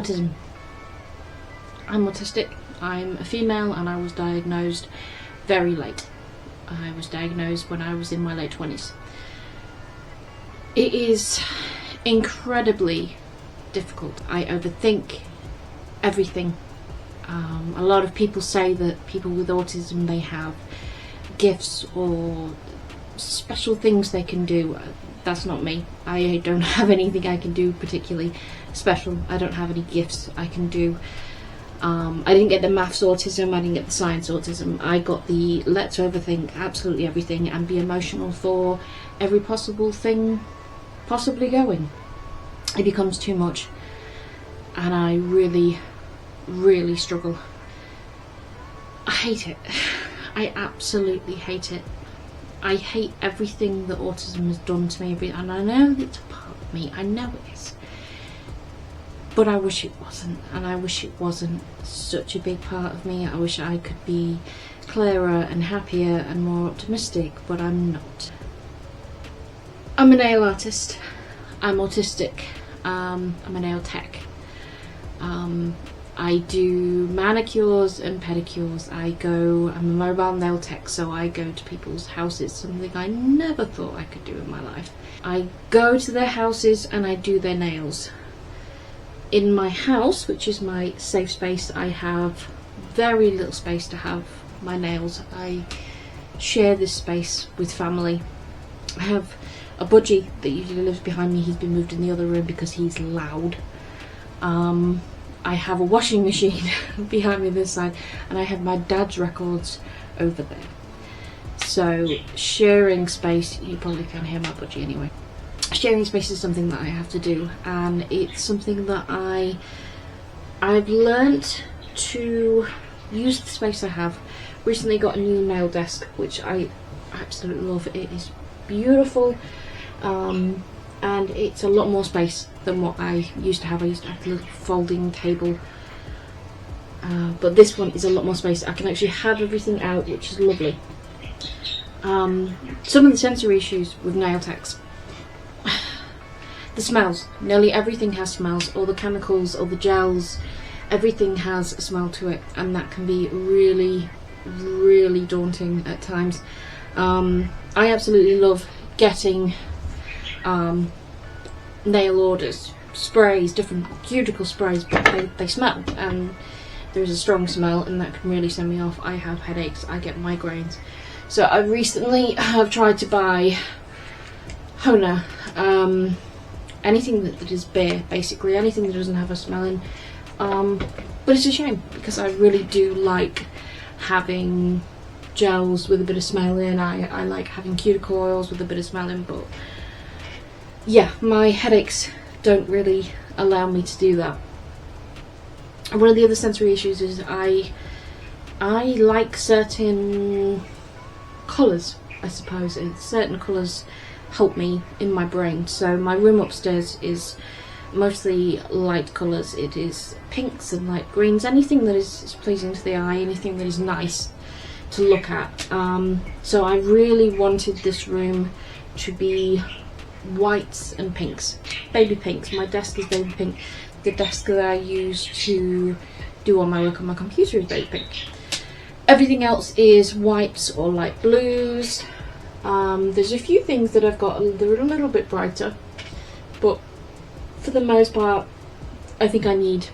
autism. I'm autistic. I'm a female and I was diagnosed very late. I was diagnosed when I was in my late 20s. It is incredibly difficult. I overthink everything. A lot of people say that people with autism, they have gifts or special things they can do. That's not me. I don't have anything I can do particularly special. I don't have any gifts I can do. I didn't get the maths autism, I didn't get the science autism. I got the let's overthink absolutely everything and be emotional for every possible thing possibly going. It becomes too much and I really struggle. I hate it. I absolutely hate it. I hate everything that autism has done to me, and I know that it's a part of me, I know it is. But I wish it wasn't, and I wish it wasn't such a big part of me. I wish I could be clearer and happier and more optimistic, but I'm not. I'm a nail artist, I'm autistic, I'm a nail tech. I do manicures and pedicures. I'm a mobile nail tech, so I go to people's houses, something I never thought I could do in my life. I go to their houses and I do their nails. In my house, which is my safe space, I have very little space to have my nails. I share this space with family. I have a budgie that usually lives behind me. He's been moved in the other room because he's loud. I have a washing machine behind me this side, and I have my dad's records over there. So sharing space, you probably can't hear my budgie anyway. Sharing space is something that I have to do, and it's something that I've learnt to use the space I have. Recently got a new nail desk, which I absolutely love. It is beautiful, and it's a lot more space than what I used to have. I used to have a little folding table, but this one is a lot more space. I can actually have everything out, which is lovely. Some of the sensory issues with nail techs, the smells. Nearly everything has smells. All the chemicals, all the gels, everything has a smell to it, and that can be really daunting at times. I absolutely love getting nail orders, sprays, different cuticle sprays, but they smell, and there's a strong smell, and that can really send me off. I have headaches, I get migraines. So I recently have tried to buy Hona, anything that is bare, basically anything that doesn't have a smell in, but it's a shame because I really do like having gels with a bit of smell in. I like having cuticle oils with a bit of smell in, but yeah, my headaches don't really allow me to do that. And one of the other sensory issues is I like certain colours, I suppose, and certain colours help me in my brain. So my room upstairs is mostly light colours. It is pinks and light greens, anything that is pleasing to the eye, anything that is nice to look at. So I really wanted this room to be whites and pinks, baby pinks. My desk is baby pink. The desk that I use to do all my work on my computer is baby pink. Everything else is whites or light blues. There's a few things that I've got they're a little bit brighter, but for the most part I think I need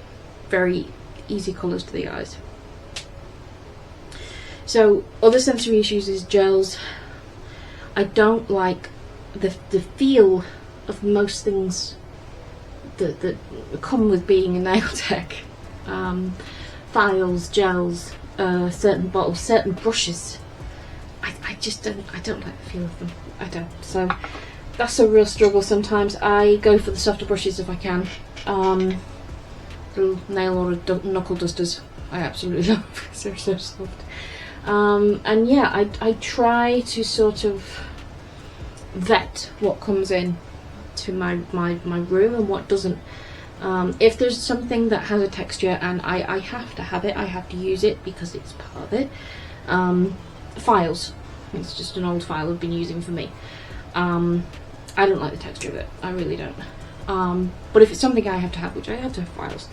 very easy colours to the eyes. So other sensory issues is gels. I don't like the feel of most things that come with being a nail tech. Files, gels, certain bottles, certain brushes. I just don't like the feel of them. I don't. So that's a real struggle sometimes. I go for the softer brushes if I can. Little nail or knuckle dusters I absolutely love because they're so soft. And yeah, I try to sort of vet what comes in to my room and what doesn't. If there's something that has a texture and I have to have it, I have to use it because it's part of it. Files, it's just an old file I've been using for me. I don't like the texture of it, I really don't. But if it's something I have to have, which I have to have files,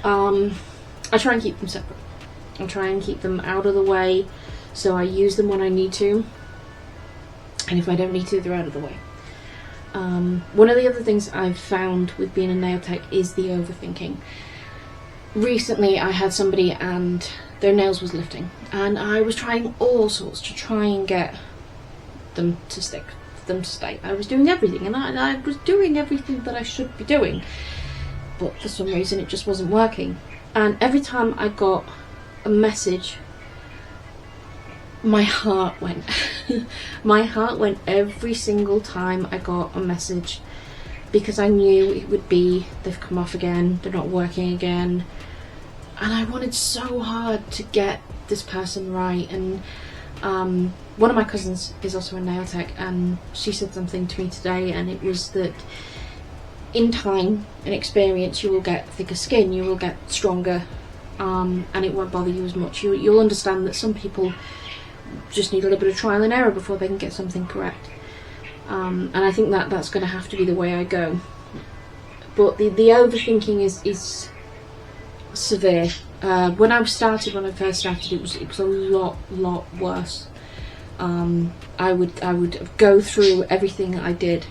I try and keep them separate. I try and keep them out of the way, so I use them when I need to, and if I don't need to, they're out of the way. One of the other things I've found with being a nail tech is the overthinking. Recently I had somebody and their nails was lifting, and I was trying all sorts to try and get them to stick, them to stay. I was doing everything, and I was doing everything that I should be doing, but for some reason it just wasn't working. And every time I got a message, my heart went. My heart went every single time I got a message, because I knew it would be, they've come off again, they're not working again, and I wanted so hard to get this person right. And one of my cousins is also a nail tech, and she said something to me today, and it was that in time and experience you will get thicker skin, you will get stronger, and it won't bother you as much. You'll understand that some people just need a little bit of trial and error before they can get something correct, and I think that that's going to have to be the way I go. But the overthinking is severe. When I first started, it was a lot worse. I would go through everything I did.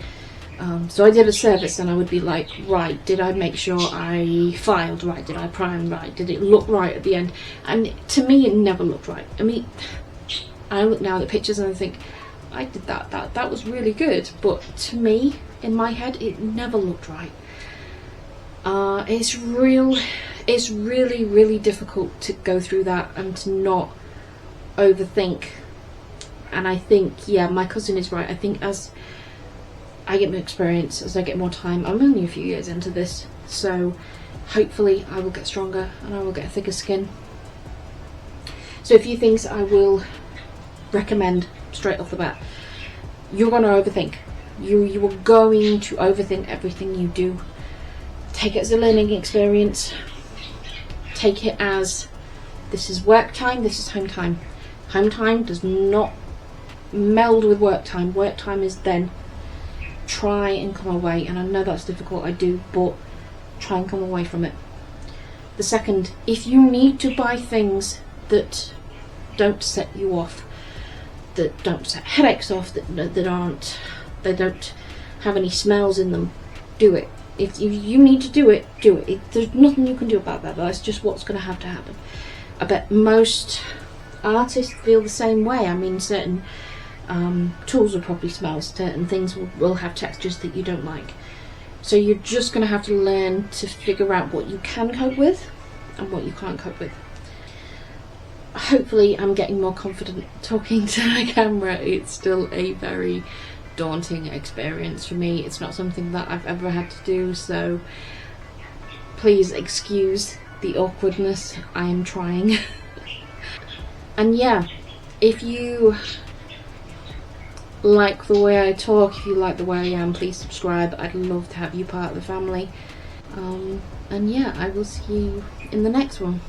So I did a service, and I would be like, right, did I make sure I filed right? Did I prime right? Did it look right at the end? And to me, it never looked right. I mean, I look now at the pictures and I think, I did that was really good, but to me, in my head, it never looked right. It's really difficult to go through that and to not overthink. And I think, yeah, my cousin is right. I think as I get more experience, as I get more time, I'm only a few years into this, so hopefully I will get stronger and I will get thicker skin. So a few things I will recommend straight off the bat. You're going to overthink. You are going to overthink everything you do. Take it as a learning experience. Take it as, this is work time, this is home time. Home time does not meld with work time. Work time is then. Try and come away, and I know that's difficult, I do, but try and come away from it. The second, if you need to buy things that don't set you off, that don't set headaches off, that don't have any smells in them, do it. If you need to do it, do it. There's nothing you can do about that. That's just what's going to happen. I bet most artists feel the same way. I mean, certain tools will probably smell, certain things will have textures that you don't like. So you're just going to have to learn to figure out what you can cope with and what you can't cope with. Hopefully I'm getting more confident talking to the camera. It's still a very daunting experience for me. It's not something that I've ever had to do, so please excuse the awkwardness. I am trying. And yeah, if you like the way I talk, if you like the way I am, please subscribe. I'd love to have you part of the family. And yeah, I will see you in the next one.